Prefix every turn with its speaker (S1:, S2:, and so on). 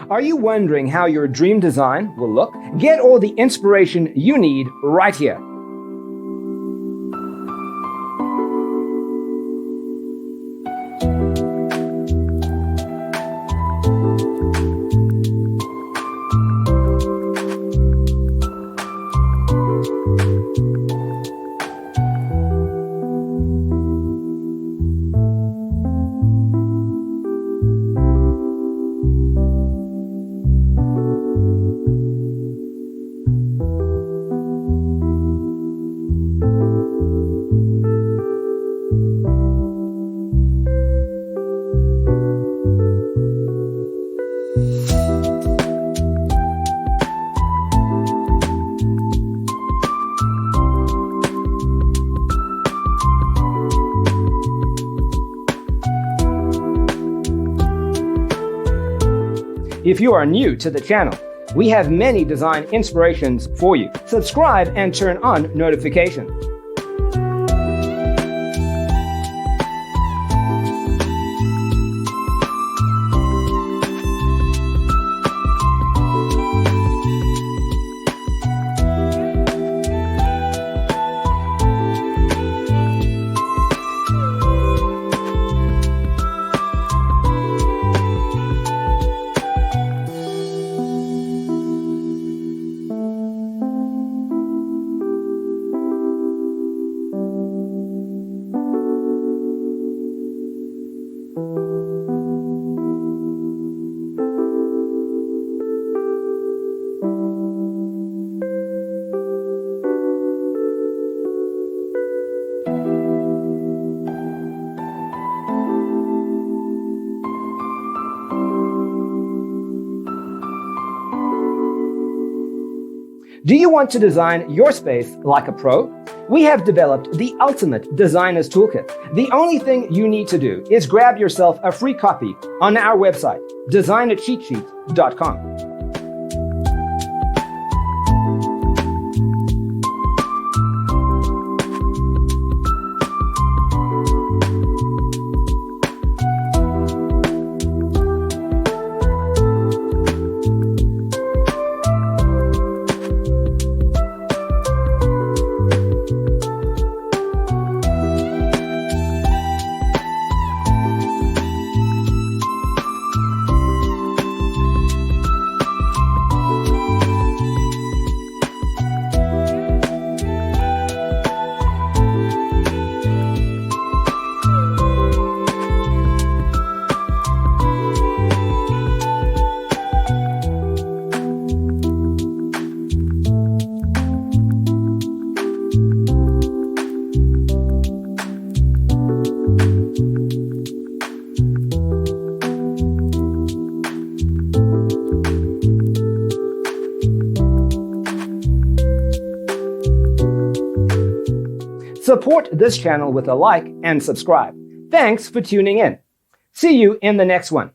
S1: Are you wondering how your dream design will look? Get all the inspiration you need right here. If you are new to the channel, we have many design inspirations for you. Subscribe and turn on notifications. Do you want to design your space like a pro? We have developed the ultimate designer's toolkit. The only thing you need to do is grab yourself a free copy on our website, designercheatsheet.com. Support this channel with a like and subscribe. Thanks for tuning in. See you in the next one.